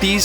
30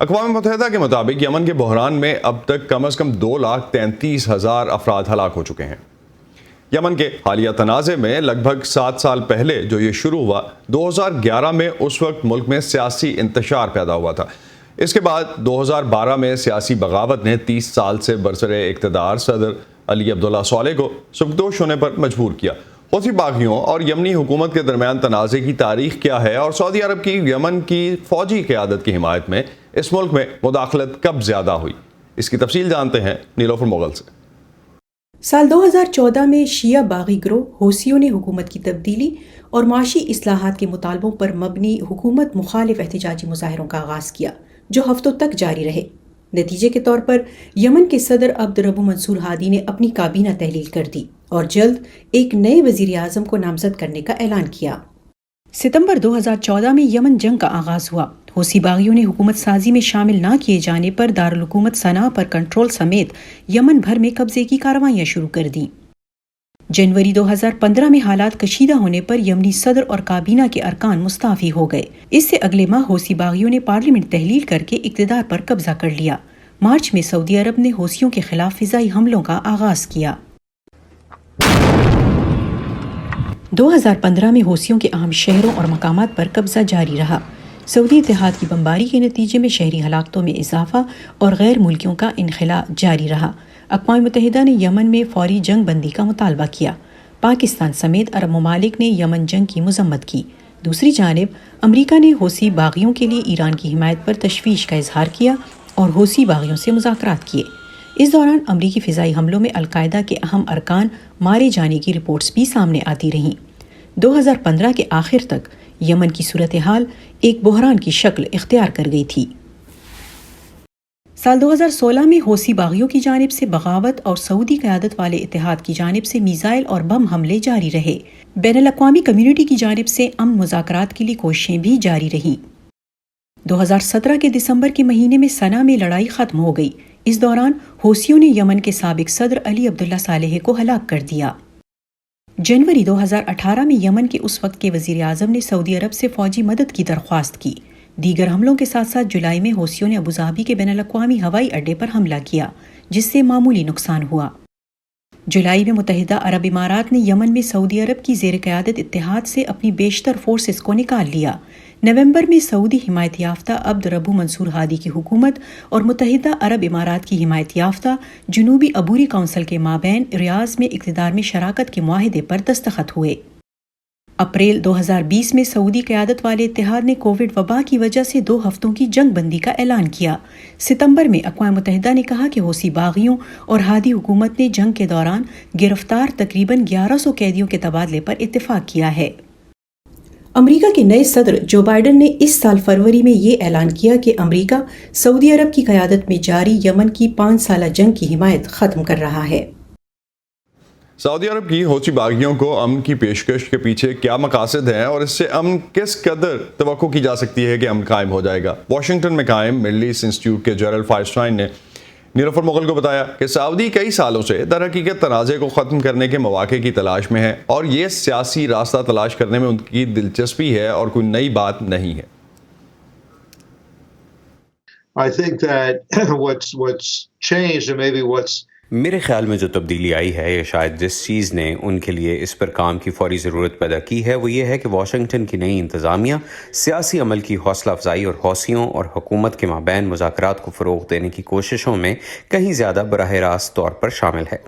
اقوام متحدہ کے مطابق یمن کے بحران میں اب تک کم از کم 2,33,000 افراد ہلاک ہو چکے ہیں۔ یمن کے حالیہ تنازع میں لگ بھگ 7 سال پہلے جو یہ شروع ہوا، 2011 میں اس وقت ملک میں سیاسی انتشار پیدا ہوا تھا۔ اس کے بعد 2012 میں سیاسی بغاوت نے 30 سال سے برسر اقتدار صدر علی عبداللہ صالح کو سبکدوش ہونے پر مجبور کیا۔ حوثی باغیوں اور یمنی حکومت کے درمیان تنازع کی تاریخ کیا ہے اور سعودی عرب کی یمن کی فوجی قیادت کی حمایت میں اس ملک میں مداخلت کب زیادہ ہوئی، اس کی تفصیل جانتے ہیں نیلوفر مغل سے۔ سال 2014 میں شیعہ باغی گروہ حوثیوں نے حکومت کی تبدیلی اور معاشی اصلاحات کے مطالبوں پر مبنی حکومت مخالف احتجاجی مظاہروں کا آغاز کیا، جو ہفتوں تک جاری رہے۔ نتیجے کے طور پر یمن کے صدر عبد ربو منصور ہادی نے اپنی کابینہ تحلیل کر دی اور جلد ایک نئے وزیر اعظم کو نامزد کرنے کا اعلان کیا۔ ستمبر 2014 میں یمن جنگ کا آغاز ہوا۔ حوثی باغیوں نے حکومت سازی میں شامل نہ کیے جانے پر دارالحکومت صنعاء پر کنٹرول سمیت یمن بھر میں قبضے کی کارروائیاں شروع کر دیں۔ جنوری 2015 میں حالات کشیدہ ہونے پر یمنی صدر اور کابینہ کے ارکان مستعفی ہو گئے۔ اس سے اگلے ماہ حوثی باغیوں نے پارلیمنٹ تحلیل کر کے اقتدار پر قبضہ کر لیا۔ مارچ میں سعودی عرب نے حوثیوں کے خلاف فضائی حملوں کا آغاز کیا۔ 2015 میں حوثیوں کے اہم شہروں اور مقامات پر قبضہ جاری رہا۔ سعودی اتحاد کی بمباری کے نتیجے میں شہری ہلاکتوں میں اضافہ اور غیر ملکیوں کا انخلاء جاری رہا۔ اقوام متحدہ نے یمن میں فوری جنگ بندی کا مطالبہ کیا۔ پاکستان سمیت عرب ممالک نے یمن جنگ کی مذمت کی۔ دوسری جانب امریکہ نے حوثی باغیوں کے لیے ایران کی حمایت پر تشویش کا اظہار کیا اور حوثی باغیوں سے مذاکرات کیے۔ اس دوران امریکی فضائی حملوں میں القاعدہ کے اہم ارکان مارے جانے کی رپورٹس بھی سامنے آتی رہیں۔ 2015 کے آخر تک یمن کی صورتحال ایک بحران کی شکل اختیار کر گئی تھی۔ سال 2016 میں حوثی باغیوں کی جانب سے بغاوت اور سعودی قیادت والے اتحاد کی جانب سے میزائل اور بم حملے جاری رہے۔ بین الاقوامی کمیونٹی کی جانب سے امن مذاکرات کے لیے کوششیں بھی جاری رہیں۔ 2017 کے دسمبر کے مہینے میں صنعاء میں لڑائی ختم ہو گئی۔ اس دوران حوثیوں نے یمن کے سابق صدر علی عبداللہ صالح کو ہلاک کر دیا۔ جنوری 2018 میں یمن کے اس وقت کے وزیر اعظم نے سعودی عرب سے فوجی مدد کی درخواست کی۔ دیگر حملوں کے ساتھ ساتھ جولائی میں حوثیوں نے ابوظہبی کے بین الاقوامی ہوائی اڈے پر حملہ کیا، جس سے معمولی نقصان ہوا۔ جولائی میں متحدہ عرب امارات نے یمن میں سعودی عرب کی زیر قیادت اتحاد سے اپنی بیشتر فورسز کو نکال لیا۔ نومبر میں سعودی حمایت یافتہ عبد ربو منصور ہادی کی حکومت اور متحدہ عرب امارات کی حمایت یافتہ جنوبی عبوری کونسل کے مابین ریاض میں اقتدار میں شراکت کے معاہدے پر دستخط ہوئے۔ اپریل 2020 میں سعودی قیادت والے اتحاد نے کووڈ وبا کی وجہ سے 2 ہفتوں کی جنگ بندی کا اعلان کیا۔ ستمبر میں اقوام متحدہ نے کہا کہ حوثی باغیوں اور ہادی حکومت نے جنگ کے دوران گرفتار تقریباً 1100 قیدیوں کے تبادلے پر اتفاق کیا ہے۔ امریکہ کے نئے صدر جو بائیڈن نے اس سال فروری میں یہ اعلان کیا کہ امریکہ سعودی عرب کی قیادت میں جاری یمن کی 5 سالہ جنگ کی حمایت ختم کر رہا ہے۔ سعودی عرب کی حوثی باغیوں کو امن کی پیشکش کے پیچھے کیا مقاصد ہیں اور اس سے امن کس قدر توقع کی جا سکتی ہے کہ امن قائم ہو جائے گا؟ واشنگٹن میں قائم مڈل ایسٹ انسٹیٹیوٹ کے جیرلڈ فائرسٹائن نے نیلوفر مغل کو بتایا کہ سعودی کئی سالوں سے در حقیقت تنازع کو ختم کرنے کے مواقع کی تلاش میں ہے اور یہ سیاسی راستہ تلاش کرنے میں ان کی دلچسپی ہے اور کوئی نئی بات نہیں ہے۔ I think that what's changed and maybe what's میرے خیال میں جو تبدیلی آئی ہے یا شاید جس چیز نے ان کے لیے اس پر کام کی فوری ضرورت پیدا کی ہے وہ یہ ہے کہ واشنگٹن کی نئی انتظامیہ سیاسی عمل کی حوصلہ افزائی اور حوثیوں اور حکومت کے مابین مذاکرات کو فروغ دینے کی کوششوں میں کہیں زیادہ براہ راست طور پر شامل ہے،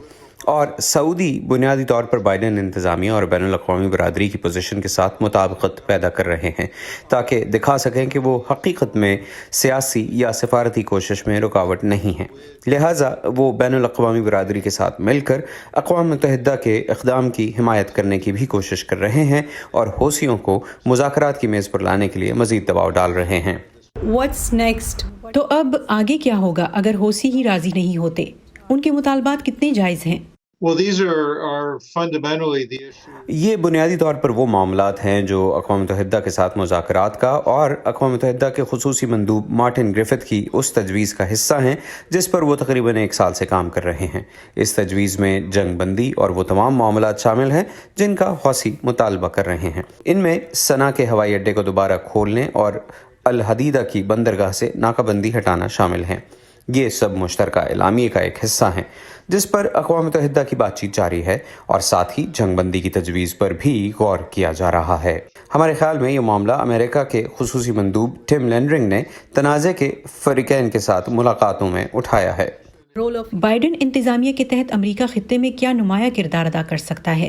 اور سعودی بنیادی طور پر بائیڈن انتظامیہ اور بین الاقوامی برادری کی پوزیشن کے ساتھ مطابقت پیدا کر رہے ہیں تاکہ دکھا سکیں کہ وہ حقیقت میں سیاسی یا سفارتی کوشش میں رکاوٹ نہیں ہیں۔ لہٰذا وہ بین الاقوامی برادری کے ساتھ مل کر اقوام متحدہ کے اقدام کی حمایت کرنے کی بھی کوشش کر رہے ہیں اور حوثیوں کو مذاکرات کی میز پر لانے کے لیے مزید دباؤ ڈال رہے ہیں۔ What's next؟ تو اب آگے کیا ہوگا اگر حوثی ہی راضی نہیں ہوتے؟ ان کے مطالبات کتنے جائز ہیں؟ well, these are fundamentally the issue. یہ بنیادی طور پر وہ معاملات ہیں جو اقوام متحدہ کے ساتھ مذاکرات کا اور اقوام متحدہ کے خصوصی مندوب مارٹن گرفت کی اس تجویز کا حصہ ہیں جس پر وہ تقریباً 1 سال سے کام کر رہے ہیں۔ اس تجویز میں جنگ بندی اور وہ تمام معاملات شامل ہیں جن کا حوثی مطالبہ کر رہے ہیں۔ ان میں صنعاء کے ہوائی اڈے کو دوبارہ کھولنے اور الحدیدہ کی بندرگاہ سے ناکہ بندی ہٹانا شامل ہیں۔ یہ سب مشترکہ اعلامیے کا ایک حصہ ہیں جس پر اقوام متحدہ کی بات چیت جاری ہے اور ساتھ ہی جنگ بندی کی تجویز پر بھی غور کیا جا رہا ہے۔ ہمارے خیال میں یہ معاملہ امریکہ کے خصوصی مندوب ٹم لینڈرنگ نے تنازع کے فریقین کے ساتھ ملاقاتوں میں اٹھایا ہے۔ بائیڈن انتظامیہ کے تحت امریکہ خطے میں کیا نمایاں کردار ادا کر سکتا ہے؟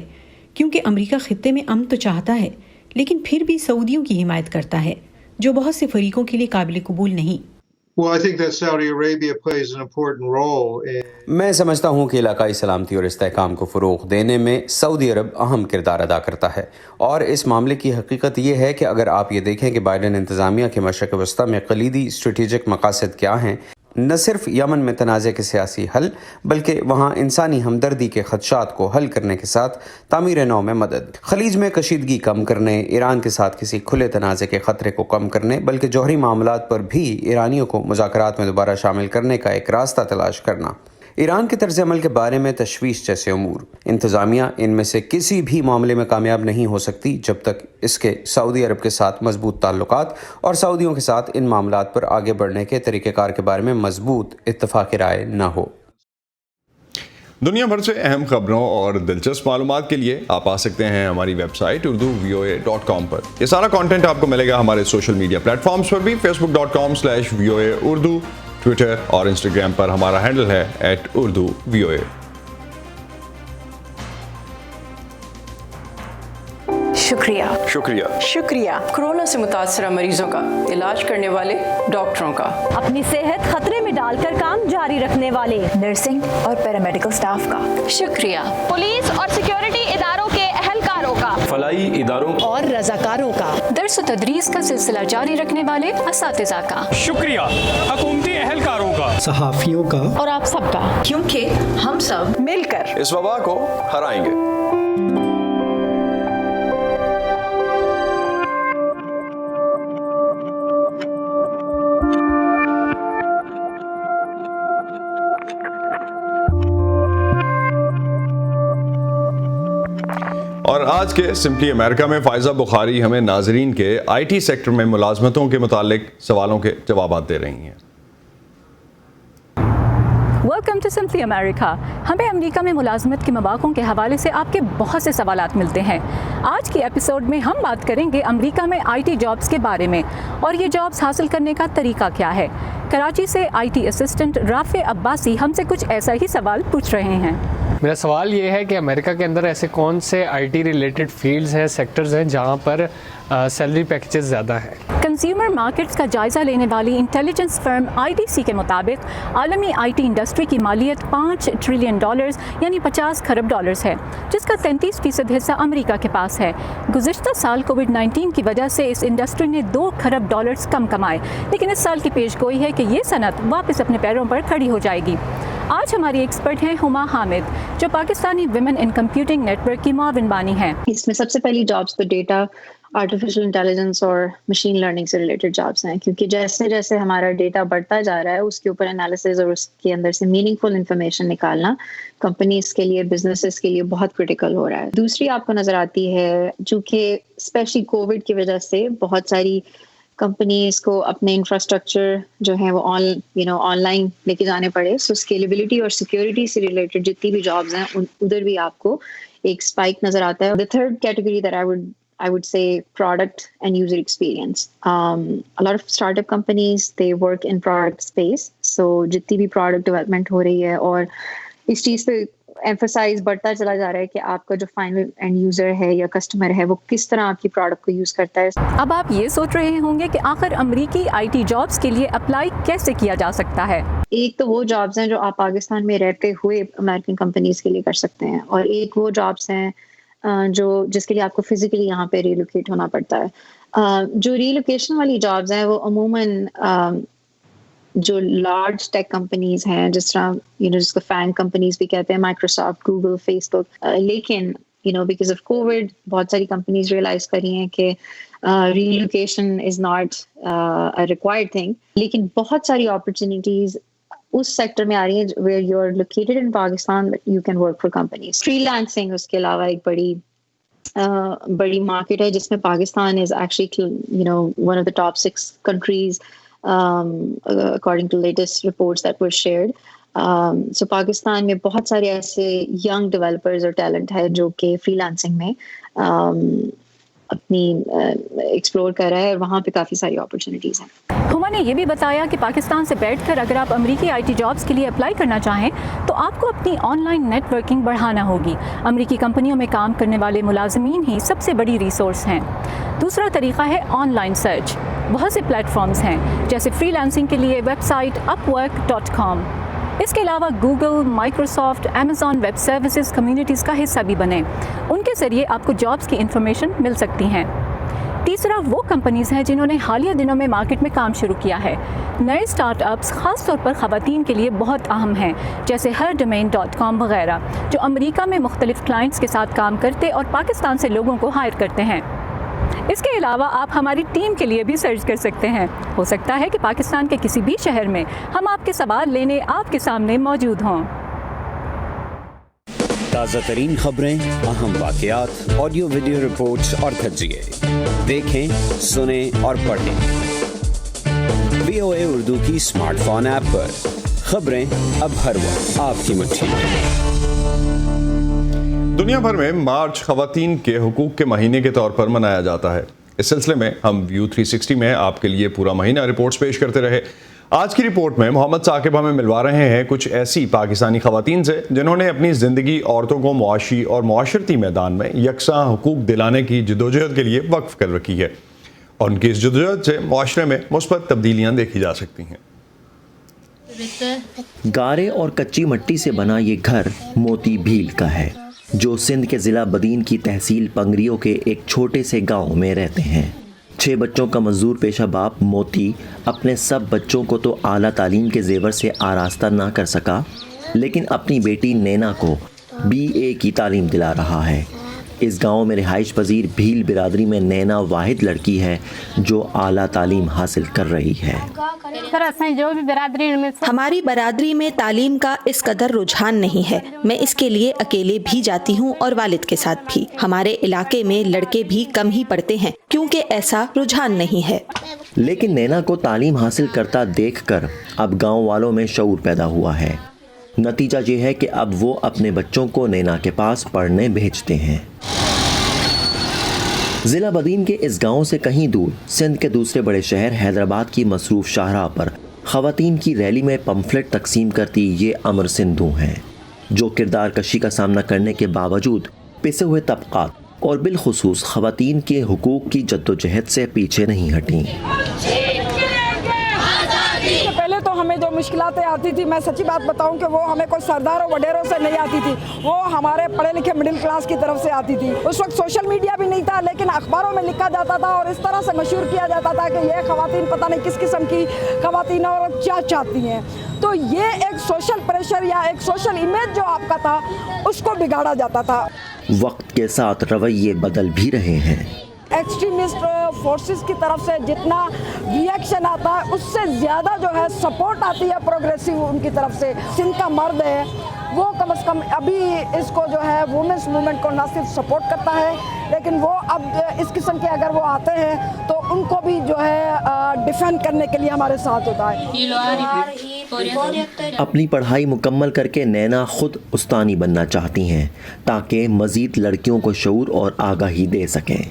کیونکہ امریکہ خطے میں امن تو چاہتا ہے لیکن پھر بھی سعودیوں کی حمایت کرتا ہے جو بہت سے فریقوں کے لیے قابل قبول نہیں۔ Well, I think that Saudi Arabia plays an important role in میں سمجھتا ہوں کہ علاقائی سلامتی اور استحکام کو فروغ دینے میں سعودی عرب اہم کردار ادا کرتا ہے، اور اس معاملے کی حقیقت یہ ہے کہ اگر آپ یہ دیکھیں کہ بائیڈن انتظامیہ کے مشرق وسطیٰ میں کلیدی اسٹریٹجک مقاصد کیا ہیں، نہ صرف یمن میں تنازع کے سیاسی حل بلکہ وہاں انسانی ہمدردی کے خدشات کو حل کرنے کے ساتھ تعمیر نو میں مدد، خلیج میں کشیدگی کم کرنے، ایران کے ساتھ کسی کھلے تنازع کے خطرے کو کم کرنے بلکہ جوہری معاملات پر بھی ایرانیوں کو مذاکرات میں دوبارہ شامل کرنے کا ایک راستہ تلاش کرنا، ایران کے طرز عمل کے بارے میں تشویش جیسے امور۔ انتظامیہ ان میں سے کسی بھی معاملے میں کامیاب نہیں ہو سکتی جب تک اس کے سعودی عرب کے ساتھ مضبوط تعلقات اور سعودیوں کے ساتھ ان معاملات پر آگے بڑھنے کے طریقہ کار کے بارے میں مضبوط اتفاق رائے نہ ہو۔ دنیا بھر سے اہم خبروں اور دلچسپ معلومات کے لیے آپ آ سکتے ہیں ہماری ویب سائٹ urduvoa.com پر۔ یہ سارا کانٹینٹ آپ کو ملے گا ہمارے سوشل میڈیا پلیٹ فارمز پر بھی، facebook.com/VOA اردو، ٹویٹر اور انسٹاگرام پر ہمارا ہینڈل ہے @urduvoa۔ شکریہ کورونا سے متاثرہ مریضوں کا علاج کرنے والے ڈاکٹروں کا، اپنی صحت خطرے میں ڈال کر کام جاری رکھنے والے نرسنگ اور پیرامیڈیکل سٹاف کا، شکریہ پولیس اور سیکیورٹی اداروں کے اہلکاروں کا، فلاحی اداروں اور رضاکاروں کا، درس و تدریس کا سلسلہ جاری رکھنے والے اساتذہ کا، شکریہ حکومتی اہلکاروں کا، صحافیوں کا، اور آپ سب کا، کیونکہ ہم سب مل کر اس وبا کو ہرائیں گے۔ اور آج کے سمپلی امریکہ میں فائزہ بخاری ہمیں ناظرین کے آئی ٹی سیکٹر میں ملازمتوں کے متعلق سوالوں کے جوابات دے رہی ہیں۔ ویلکم ٹو سمپلی امریکہ۔ ہمیں امریکہ میں ملازمت کے مواقع کے حوالے سے آپ کے بہت سے سوالات ملتے ہیں۔ آج کی ایپیسوڈ میں ہم بات کریں گے امریکہ میں آئی ٹی جابز کے بارے میں اور یہ جابز حاصل کرنے کا طریقہ کیا ہے۔ کراچی سے آئی ٹی اسسٹنٹ رافع عباسی ہم سے کچھ ایسا ہی سوال پوچھ رہے ہیں۔ میرا سوال یہ ہے کہ امریکہ کے اندر ایسے کون سے آئی ٹی ریلیٹڈ فیلڈز ہیں، سیکٹرز ہیں جہاں پر سیلری پیکیجز زیادہ ہیں؟ کنزیومر مارکیٹس کا جائزہ لینے والی انٹیلیجنس فرم IDC کے مطابق عالمی آئی ٹی انڈسٹری کی مالیت $5 ٹریلین یعنی 50 کھرب ڈالرز ہے، جس کا 33% حصہ امریکہ کے پاس ہے۔ گزشتہ سال کووڈ-19 کی وجہ سے اس انڈسٹری نے $2 کھرب کم کمائے، لیکن اس سال کی پیش گوئی ہے کہ یہ صنعت واپس اپنے پیروں پر کھڑی ہو جائے گی۔ آج ہماری ایکسپرٹ ہیں ہما حامد، جو Pakistani women in computing network کی معاون بانی ہیں۔ اس میں سب سے پہلی جابس تو ڈیٹا، آرٹیفیشل انٹیلیجنس اور مشین لرننگ سے ریلیٹڈ جابس ہیں، کیونکہ جیسے جیسے ہمارا ڈیٹا بڑھتا جا رہا ہے اس کے اوپر انالیسز اور اس کے اندر سے میننگ فل انفارمیشن نکالنا کمپنیز کے لیے، بزنسز کے لیے بہت کریٹیکل ہو رہا ہے۔ دوسری آپ کو نظر آتی ہے، چونکہ اسپیشلی کووڈ کی وجہ سے بہت ساری کمپنیز کو اپنے انفراسٹرکچر جو ہے وہ آن لائن لے کے جانے پڑے، سو اسکیلیبلٹی اور سیکیورٹی سے ریلیٹڈ جتنی بھی جابس ہیں ادھر بھی آپ کو ایک اسپائک نظر آتا ہے۔ The third category that I would say product and user experience. A lot of startup companies, they work in product space. So جتنی بھی product development ہو رہی ہے اور اس چیز پہ ایمفسائز بڑھتا چلا جا رہا ہے کہ آپ کا جو فائنل اینڈ یوزر ہے یا کسٹمر ہے وہ کس طرح آپ کی پروڈکٹ کو یوز کرتا ہے۔ اب آپ یہ سوچ رہے ہوں گے کہ آخر امریکی آئی ٹی جابز کے لیے اپلائی کیسے کیا جا سکتا ہے؟ ایک تو وہ جابس ہیں جو آپ پاکستان میں رہتے ہوئے امریکن کمپنیز کے لیے کر سکتے ہیں، اور ایک وہ جابس ہیں جس کے لیے آپ کو فزیکلی یہاں پہ ریلوکیٹ ہونا پڑتا ہے۔ جو ریلوکیشن والی جابس ہیں وہ عموماً جو لارج ٹیک کمپنیز ہیں، جس طرح جس کو فین کمپنیز بھی کہتے ہیں، مائکروسافٹ، گوگل، فیس بک، لیکن بیکاز آف کووڈ بہت ساری کمپنیز ریئلائز کری ہیں کہ relocation is not a required thing, لیکن بہت ساری اپرچونیٹیز اس سیکٹر میں آ رہی ہیں where you are located in Pakistan, you can work for companies. Freelancing اس کے علاوہ ایک بڑی بڑی مارکیٹ ہے جس میں Pakistan is actually one of the top 6 countries according to latest reports that were shared. So Pakistan میں بہت سارے ایسے ینگ ڈیولپرز اور ٹیلنٹ ہے جو کہ فری لانسنگ میں اپنی ایکسپلور کر رہا ہے، اور وہاں پہ کافی ساری اپرچونیٹیز ہیں. ہما نے یہ بھی بتایا کہ پاکستان سے بیٹھ کر اگر آپ امریکی آئی ٹی جابس کے لیے اپلائی کرنا چاہیں تو آپ کو اپنی آن لائن نیٹ ورکنگ بڑھانا ہوگی. امریکی کمپنیوں میں کام کرنے والے ملازمین ہی سب سے بڑی ریسورس ہیں. دوسرا طریقہ ہے آن لائن سرچ. بہت سے پلیٹ فارمز ہیں جیسے فری لانسنگ کے لیے ویب سائٹ upwork.com. اس کے علاوہ Google, Microsoft, Amazon web services communities کا حصہ بھی بنیں. ان کے ذریعے آپ کو جابس کی انفارمیشن مل سکتی ہیں. تیسرا وہ کمپنیز ہیں جنہوں نے حالیہ دنوں میں مارکیٹ میں کام شروع کیا ہے. نئے اسٹارٹ اپس خاص طور پر خواتین کے لیے بہت اہم ہیں، جیسے herdomain.com وغیرہ، جو امریکہ میں مختلف کلائنٹس کے ساتھ کام کرتے اور پاکستان سے لوگوں کو ہائر کرتے ہیں. اس کے علاوہ آپ ہماری ٹیم کے لیے بھی سرچ کر سکتے ہیں. ہو سکتا ہے کہ پاکستان کے کسی بھی شہر میں ہم آپ کے سوال لینے آپ کے سامنے موجود ہوں. تازہ ترین خبریں، اہم واقعات، آڈیو ویڈیو رپورٹس اور تجزیے دیکھیں، سنیں اور پڑھیں VOA اردو کی اسمارٹ فون ایپ پر. خبریں اب ہر وقت آپ کی مٹھی میں. دنیا بھر میں مارچ خواتین کے حقوق کے مہینے کے طور پر منایا جاتا ہے. اس سلسلے میں ہم ویو 360 میں آپ کے لیے پورا مہینہ رپورٹس پیش کرتے رہے. آج کی رپورٹ میں محمد ثاقب ہمیں ملوا رہے ہیں کچھ ایسی پاکستانی خواتین سے جنہوں نے اپنی زندگی عورتوں کو معاشی اور معاشرتی میدان میں یکساں حقوق دلانے کی جدوجہد کے لیے وقف کر رکھی ہے، اور ان کی اس جدوجہد سے معاشرے میں مثبت تبدیلیاں دیکھی جا سکتی ہیں. گارے اور کچی مٹی سے بنا یہ گھر موتی بھیل کا ہے، جو سندھ کے ضلع بدین کی تحصیل پنگریوں کے ایک چھوٹے سے گاؤں میں رہتے ہیں. 6 بچوں کا مزدور پیشہ باپ موتی اپنے سب بچوں کو تو اعلیٰ تعلیم کے زیور سے آراستہ نہ کر سکا، لیکن اپنی بیٹی نینا کو BA کی تعلیم دلا رہا ہے. اس گاؤں میں رہائش پذیر بھیل برادری میں نینا واحد لڑکی ہے جو اعلیٰ تعلیم حاصل کر رہی ہے. ہماری برادری میں تعلیم کا اس قدر رجحان نہیں ہے. میں اس کے لیے اکیلے بھی جاتی ہوں اور والد کے ساتھ بھی. ہمارے علاقے میں لڑکے بھی کم ہی پڑھتے ہیں کیونکہ ایسا رجحان نہیں ہے. لیکن نینا کو تعلیم حاصل کرتا دیکھ کر اب گاؤں والوں میں شعور پیدا ہوا ہے. نتیجہ یہ ہے کہ اب وہ اپنے بچوں کو نینا کے پاس پڑھنے بھیجتے ہیں. ضلع بدین کے اس گاؤں سے کہیں دور سندھ کے دوسرے بڑے شہر حیدرآباد کی مصروف شاہراہ پر خواتین کی ریلی میں پمفلٹ تقسیم کرتی یہ امر سندھو ہیں، جو کردار کشی کا سامنا کرنے کے باوجود پسے ہوئے طبقات اور بالخصوص خواتین کے حقوق کی جدوجہد سے پیچھے نہیں ہٹیں. پہلے تو ہمیں جو مشکلاتیں آتی تھی، میں سچی بات بتاؤں کہ وہ ہمیں کوئی سرداروں وڈیروں سے نہیں آتی تھی، وہ ہمارے پڑھے لکھے مڈل کلاس کی طرف سے آتی تھی. اس وقت سوشل میڈیا بھی نہیں تھا، لیکن اخباروں میں لکھا جاتا تھا اور اس طرح سے مشہور کیا جاتا تھا کہ یہ خواتین پتہ نہیں کس قسم کی خواتین اور کیا چاہتی ہیں. تو یہ ایک سوشل پریشر یا ایک سوشل امیج جو آپ کا تھا اس کو بگاڑا جاتا تھا. وقت کے ساتھ رویے بدل بھی رہے ہیں. ایکسٹریمسٹ فورسز کی طرف سے جتنا ری ایکشن آتا ہے اس سے زیادہ جو ہے سپورٹ آتی ہے پروگریسو ان کی طرف سے. سندھ کا مرد ہے وہ کم از کم ابھی اس کو جو ہے وومنس موومنٹ کو نہ صرف سپورٹ کرتا ہے، لیکن وہ اب اس قسم کے اگر وہ آتے ہیں تو ان کو بھی جو ہے ڈیفینڈ کرنے کے لیے ہمارے ساتھ ہوتا ہے. اپنی پڑھائی مکمل کر کے نینا خود استانی بننا چاہتی ہیں تاکہ مزید لڑکیوں کو شعور اور آگاہی دے سکیں.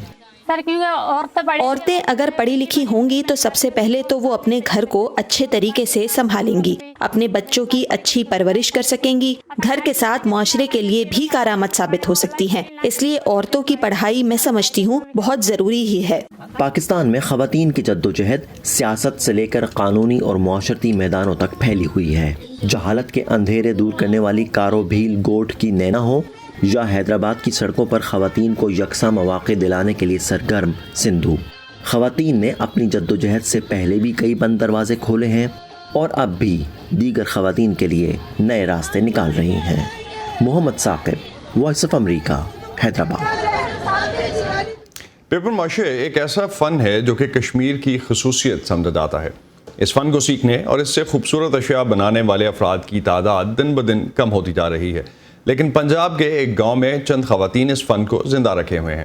عورتیں اگر پڑھی لکھی ہوں گی تو سب سے پہلے تو وہ اپنے گھر کو اچھے طریقے سے سنبھالیں گی، اپنے بچوں کی اچھی پرورش کر سکیں گی، گھر کے ساتھ معاشرے کے لیے بھی کارآمد ثابت ہو سکتی ہیں. اس لیے عورتوں کی پڑھائی میں سمجھتی ہوں بہت ضروری ہی ہے. پاکستان میں خواتین کی جدوجہد سیاست سے لے کر قانونی اور معاشرتی میدانوں تک پھیلی ہوئی ہے. جہالت کے اندھیرے دور کرنے والی کارو بھیل گوٹ کی نینا ہو یا حیدرآباد کی سڑکوں پر خواتین کو یکساں مواقع دلانے کے لیے سرگرم سندھو، خواتین نے اپنی جدوجہد سے پہلے بھی کئی بند دروازے کھولے ہیں اور اب بھی دیگر خواتین کے لیے نئے راستے نکال رہی ہیں. Muhammad Saqib, voice of America, Hyderabad. Paper mache ایک ایسا فن ہے جو کہ کشمیر کی خصوصیت سمجھا جاتا ہے. اس فن کو سیکھنے اور اس سے خوبصورت اشیاء بنانے والے افراد کی تعداد دن بدن کم ہوتی جا رہی ہے، لیکن پنجاب کے ایک گاؤں میں چند خواتین اس فن کو زندہ رکھے ہوئے ہیں.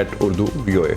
@urduvoa।